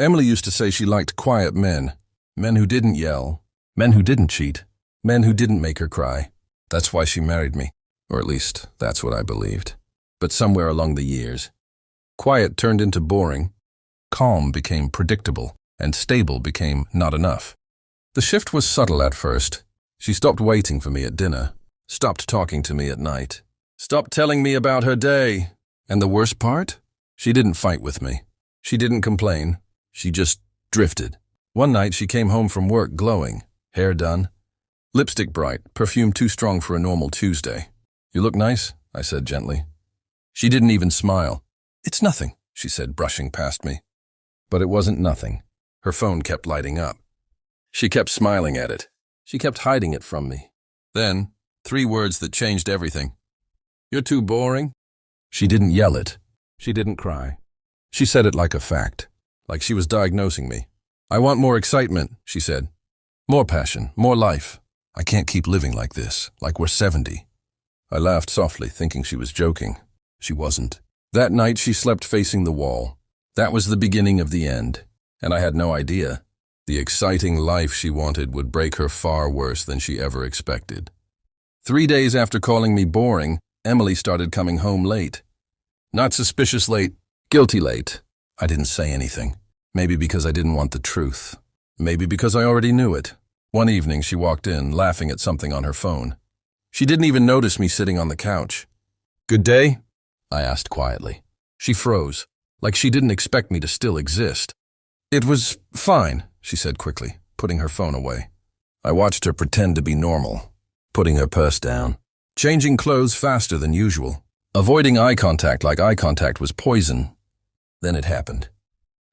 Emily used to say she liked quiet men, men who didn't yell, men who didn't cheat, men who didn't make her cry. That's why she married me, or at least that's what I believed. But somewhere along the years, quiet turned into boring, calm became predictable, and stable became not enough. The shift was subtle at first. She stopped waiting for me at dinner, stopped talking to me at night, stopped telling me about her day. And the worst part? She didn't fight with me. She didn't complain. She just drifted. One night she came home from work glowing, hair done, lipstick bright, perfume too strong for a normal Tuesday. "You look nice," I said gently. She didn't even smile. "It's nothing," she said, brushing past me. But it wasn't nothing. Her phone kept lighting up. She kept smiling at it. She kept hiding it from me. Then, 3 words that changed everything. "You're too boring." She didn't yell it. She didn't cry. She said it like a fact, like she was diagnosing me. "I want more excitement," she said. "More passion, more life. I can't keep living like this, like we're 70. I laughed softly, thinking she was joking. She wasn't. That night she slept facing the wall. That was the beginning of the end, and I had no idea. The exciting life she wanted would break her far worse than she ever expected. 3 days after calling me boring, Emily started coming home late. Not suspicious late, guilty late. I didn't say anything. Maybe because I didn't want the truth. Maybe because I already knew it. One evening she walked in, laughing at something on her phone. She didn't even notice me sitting on the couch. "Good day?" I asked quietly. She froze, like she didn't expect me to still exist. "It was fine," she said quickly, putting her phone away. I watched her pretend to be normal, putting her purse down, changing clothes faster than usual, avoiding eye contact like eye contact was poison. Then it happened.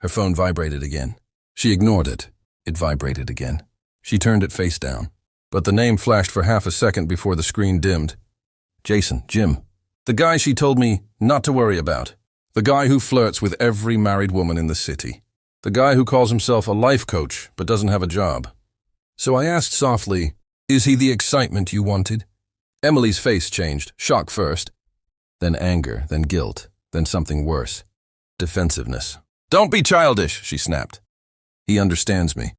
Her phone vibrated again. She ignored it. It vibrated again. She turned it face down, but the name flashed for half a second before the screen dimmed. Jason, Jim. The guy she told me not to worry about. The guy who flirts with every married woman in the city. The guy who calls himself a life coach but doesn't have a job. So I asked softly, "Is he the excitement you wanted?" Emily's face changed, shock first, then anger, then guilt, then something worse. Defensiveness. "Don't be childish," she snapped. "He understands me.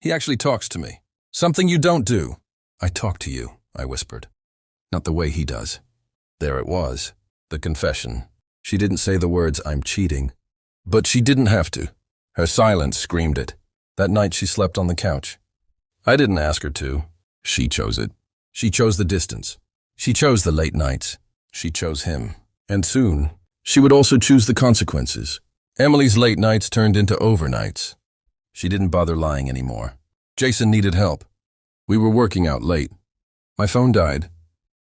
He actually talks to me. Something you don't do." "I talk to you," I whispered. "Not the way he does." There it was, the confession. She didn't say the words, "I'm cheating." But she didn't have to. Her silence screamed it. That night she slept on the couch. I didn't ask her to. She chose it. She chose the distance. She chose the late nights. She chose him. And soon, she would also choose the consequences. Emily's late nights turned into overnights. She didn't bother lying anymore. Jason needed help. We were working out late. My phone died.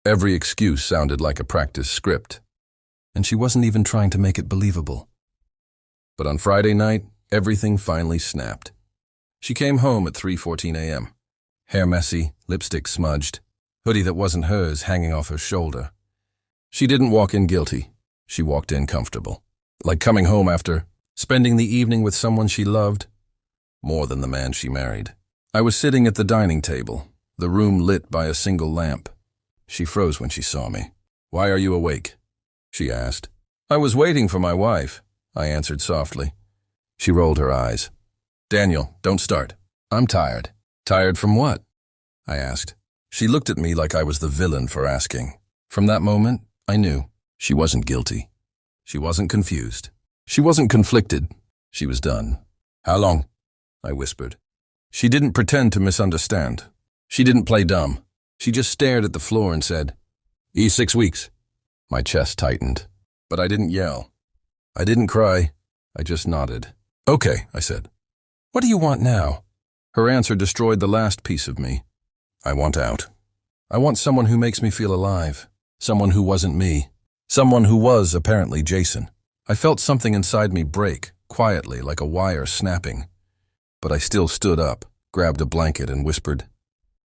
Every excuse sounded like a practice script. And she wasn't even trying to make it believable. But on Friday night, everything finally snapped. She came home at 3:14 a.m. Hair messy, lipstick smudged, hoodie that wasn't hers hanging off her shoulder. She didn't walk in guilty. She walked in comfortable. Like coming home after spending the evening with someone she loved more than the man she married. I was sitting at the dining table, the room lit by a single lamp. She froze when she saw me. "Why are you awake?" she asked. "I was waiting for my wife," I answered softly. She rolled her eyes. "Daniel, don't start. I'm tired." "Tired from what?" I asked. She looked at me like I was the villain for asking. From that moment, I knew she wasn't guilty. She wasn't confused. She wasn't conflicted. She was done. "How long?" I whispered. She didn't pretend to misunderstand. She didn't play dumb. She just stared at the floor and said, 6 weeks." My chest tightened, but I didn't yell. I didn't cry. I just nodded. "Okay," I said. "What do you want now?" Her answer destroyed the last piece of me. "I want out. I want someone who makes me feel alive. Someone who wasn't me. Someone who was, apparently, Jason." I felt something inside me break, quietly, like a wire snapping. But I still stood up, grabbed a blanket, and whispered,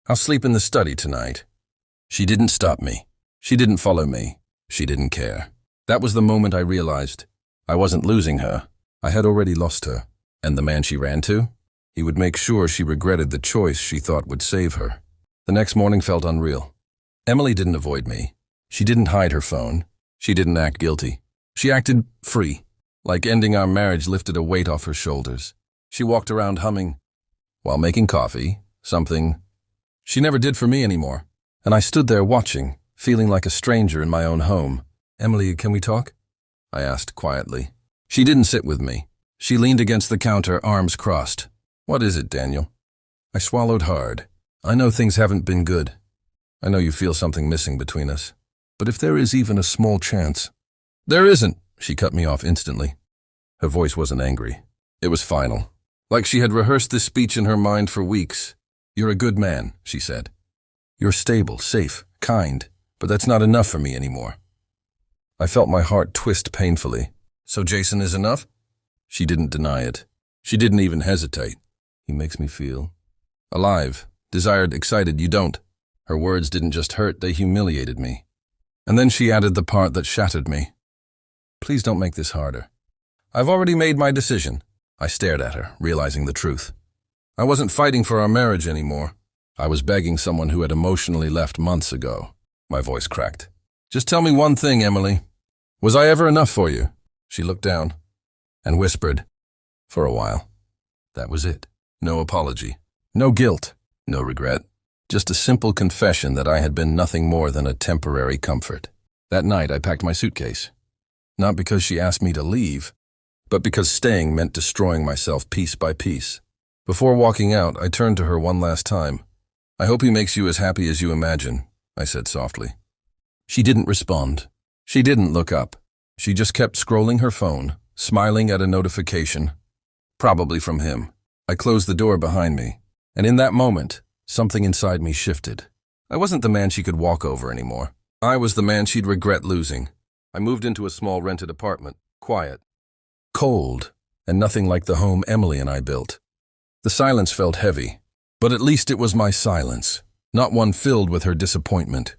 "I'll sleep in the study tonight." She didn't stop me. She didn't follow me. She didn't care. That was the moment I realized I wasn't losing her. I had already lost her. And the man she ran to? He would make sure she regretted the choice she thought would save her. The next morning felt unreal. Emily didn't avoid me. She didn't hide her phone. She didn't act guilty. She acted free. Like ending our marriage lifted a weight off her shoulders. She walked around humming, while making coffee, something she never did for me anymore. And I stood there watching, feeling like a stranger in my own home. "Emily, can we talk?" I asked quietly. She didn't sit with me. She leaned against the counter, arms crossed. "What is it, Daniel?" I swallowed hard. "I know things haven't been good. I know you feel something missing between us. But if there is even a small chance—" "There isn't," she cut me off instantly. Her voice wasn't angry. It was final. Like she had rehearsed this speech in her mind for weeks. "You're a good man," she said. "You're stable, safe, kind, but that's not enough for me anymore." I felt my heart twist painfully. "So Jason is enough?" She didn't deny it. She didn't even hesitate. "He makes me feel alive, desired, excited. You don't." Her words didn't just hurt, they humiliated me. And then she added the part that shattered me. "Please don't make this harder." "I've already made my decision." I stared at her, realizing the truth. I wasn't fighting for our marriage anymore. I was begging someone who had emotionally left months ago. My voice cracked. "Just tell me one thing, Emily. Was I ever enough for you?" She looked down and whispered, "For a while." That was it. No apology. No guilt. No regret. Just a simple confession that I had been nothing more than a temporary comfort. That night I packed my suitcase. Not because she asked me to leave, but because staying meant destroying myself piece by piece. Before walking out, I turned to her one last time. "I hope he makes you as happy as you imagine," I said softly. She didn't respond. She didn't look up. She just kept scrolling her phone, smiling at a notification. Probably from him. I closed the door behind me, and in that moment, something inside me shifted. I wasn't the man she could walk over anymore. I was the man she'd regret losing. I moved into a small rented apartment, quiet, cold, and nothing like the home Emily and I built. The silence felt heavy, but at least it was my silence, not one filled with her disappointment.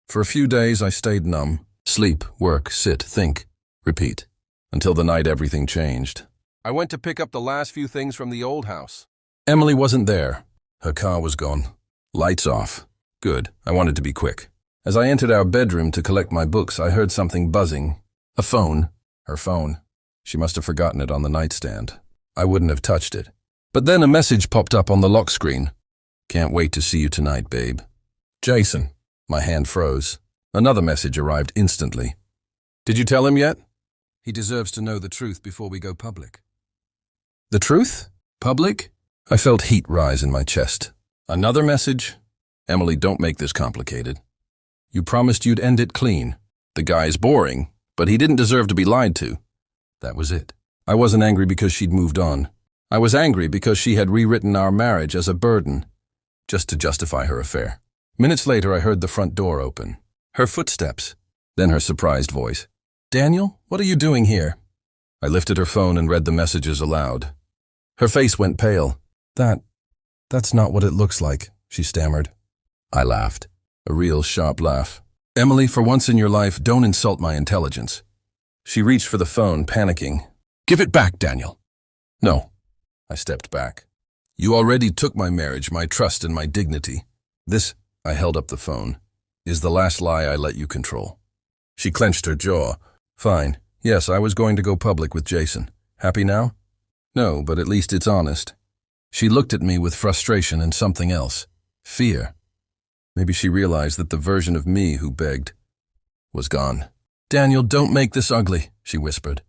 For a few days I stayed numb. Sleep, work, sit, think, repeat, until the night everything changed. I went to pick up the last few things from the old house. Emily wasn't there. Her car was gone. Lights off. Good. I wanted to be quick. As I entered our bedroom to collect my books, I heard something buzzing. A phone. Her phone. She must have forgotten it on the nightstand. I wouldn't have touched it. But then a message popped up on the lock screen. "Can't wait to see you tonight, babe. Jason." My hand froze. Another message arrived instantly. "Did you tell him yet?" "He deserves to know the truth before we go public." The truth? Public? I felt heat rise in my chest. Another message? "Emily, don't make this complicated. You promised you'd end it clean. The guy's boring, but he didn't deserve to be lied to." That was it. I wasn't angry because she'd moved on. I was angry because she had rewritten our marriage as a burden, just to justify her affair. Minutes later, I heard the front door open. Her footsteps, then her surprised voice. "Daniel, what are you doing here?" I lifted her phone and read the messages aloud. Her face went pale. That's not what it looks like," she stammered. I laughed, a real sharp laugh. "Emily, for once in your life, don't insult my intelligence." She reached for the phone, panicking. "Give it back, Daniel." "No." I stepped back. "You already took my marriage, my trust, and my dignity. This," I held up the phone, "is the last lie I let you control." She clenched her jaw. "Fine. Yes, I was going to go public with Jason. Happy now?" "No, but at least it's honest." She looked at me with frustration and something else. Fear. Maybe she realized that the version of me who begged was gone. "Daniel, don't make this ugly," she whispered.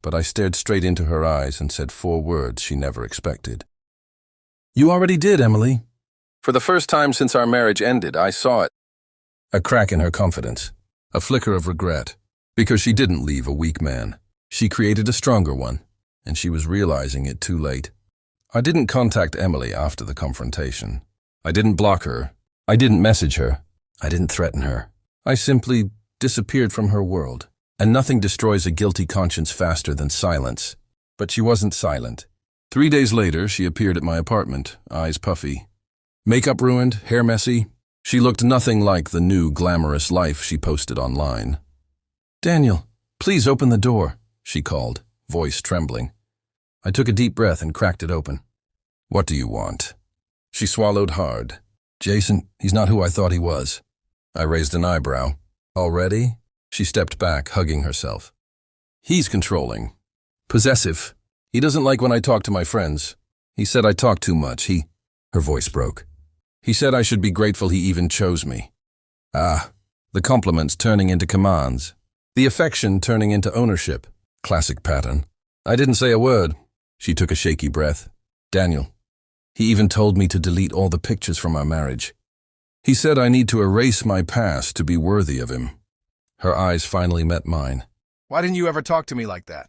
But I stared straight into her eyes and said 4 words she never expected. "You already did, Emily." For the first time since our marriage ended, I saw it. A crack in her confidence. A flicker of regret. Because she didn't leave a weak man. She created a stronger one, and she was realizing it too late. I didn't contact Emily after the confrontation. I didn't block her. I didn't message her. I didn't threaten her. I simply disappeared from her world. And nothing destroys a guilty conscience faster than silence. But she wasn't silent. 3 days later, she appeared at my apartment, eyes puffy. Makeup ruined, hair messy. She looked nothing like the new glamorous life she posted online. "Daniel, please open the door," she called, voice trembling. I took a deep breath and cracked it open. "What do you want?" She swallowed hard. "Jason, he's not who I thought he was." I raised an eyebrow. "Already?" She stepped back, hugging herself. He's controlling. Possessive. He doesn't like when I talk to my friends. He said I talk too much. Her voice broke. He said I should be grateful he even chose me. The compliments turning into commands. The affection turning into ownership. Classic pattern. I didn't say a word. She took a shaky breath. Daniel. He even told me to delete all the pictures from our marriage. He said I need to erase my past to be worthy of him. Her eyes finally met mine. Why didn't you ever talk to me like that?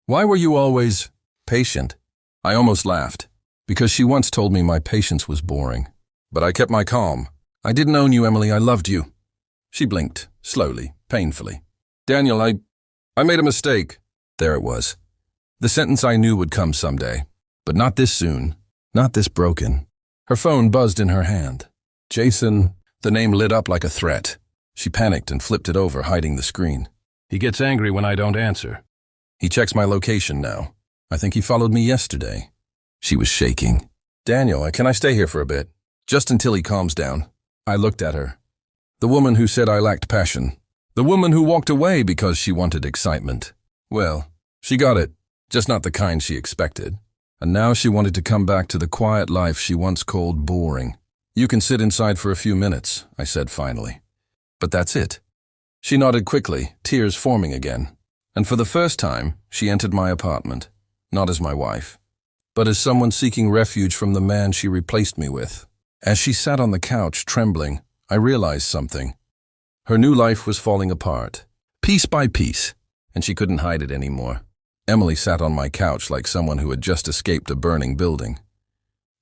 Why were you always patient? I almost laughed, because she once told me my patience was boring. But I kept my calm. I didn't own you, Emily. I loved you. She blinked, slowly, painfully. Daniel, I made a mistake. There it was. The sentence I knew would come someday. But not this soon. Not this broken. Her phone buzzed in her hand. Jason, the name lit up like a threat. She panicked and flipped it over, hiding the screen. He gets angry when I don't answer. He checks my location now. I think he followed me yesterday. She was shaking. Daniel, can I stay here for a bit? Just until he calms down. I looked at her. The woman who said I lacked passion. The woman who walked away because she wanted excitement. Well, she got it, just not the kind she expected. And now she wanted to come back to the quiet life she once called boring. You can sit inside for a few minutes, I said finally. But that's it. She nodded quickly, tears forming again. And for the first time, she entered my apartment, not as my wife, but as someone seeking refuge from the man she replaced me with. As she sat on the couch, trembling, I realized something. Her new life was falling apart, piece by piece, and she couldn't hide it anymore. Emily sat on my couch like someone who had just escaped a burning building.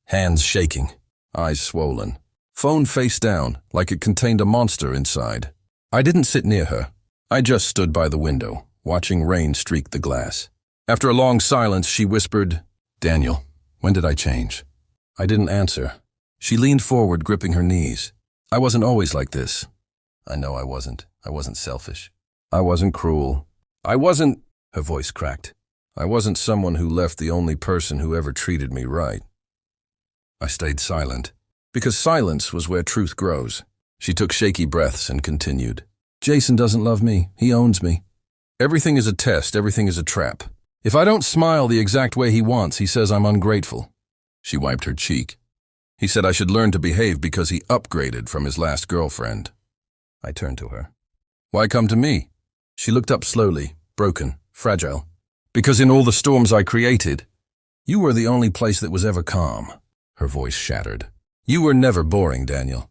Hands shaking, eyes swollen, phone face down like it contained a monster inside. I didn't sit near her. I just stood by the window, watching rain streak the glass. After a long silence, she whispered, Daniel, when did I change? I didn't answer. She leaned forward, gripping her knees. I wasn't always like this. I know I wasn't. I wasn't selfish. I wasn't cruel. Her voice cracked. I wasn't someone who left the only person who ever treated me right. I stayed silent, because silence was where truth grows. She took shaky breaths and continued. Jason doesn't love me. He owns me. Everything is a test. Everything is a trap. If I don't smile the exact way he wants, he says I'm ungrateful. She wiped her cheek. He said I should learn to behave because he upgraded from his last girlfriend. I turned to her. Why come to me? She looked up slowly, broken, fragile. Because in all the storms I created, you were the only place that was ever calm. Her voice shattered. You were never boring, Daniel.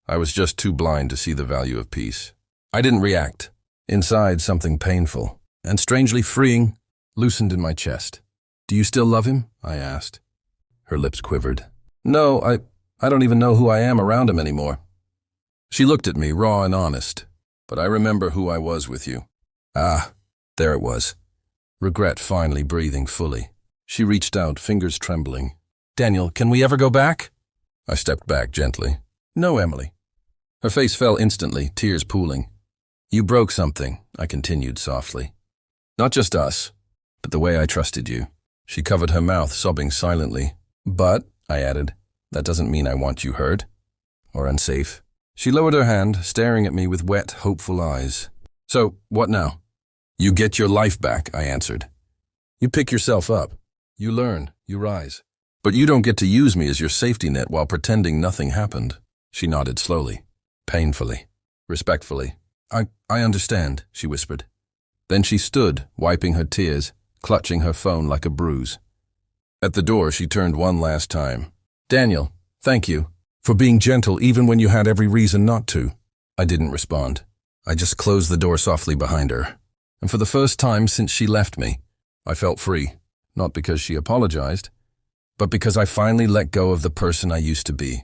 I was just too blind to see the value of peace. I didn't react. Inside, something painful and strangely freeing loosened in my chest. Do you still love him? I asked. Her lips quivered. No, I don't even know who I am around him anymore. She looked at me, raw and honest. But I remember who I was with you. There it was. Regret finally breathing fully. She reached out, fingers trembling. Daniel, can we ever go back? I stepped back gently. No, Emily. Her face fell instantly, tears pooling. You broke something, I continued softly. Not just us, but the way I trusted you. She covered her mouth, sobbing silently. But, I added, that doesn't mean I want you hurt or unsafe. She lowered her hand, staring at me with wet, hopeful eyes. So, what now? You get your life back, I answered. You pick yourself up. You learn. You rise. But you don't get to use me as your safety net while pretending nothing happened. She nodded slowly, painfully, respectfully. I understand, she whispered. Then she stood, wiping her tears, clutching her phone like a bruise. At the door, she turned one last time. Daniel, thank you for being gentle even when you had every reason not to. I didn't respond. I just closed the door softly behind her. And for the first time since she left me, I felt free, not because she apologized, but because I finally let go of the person I used to be.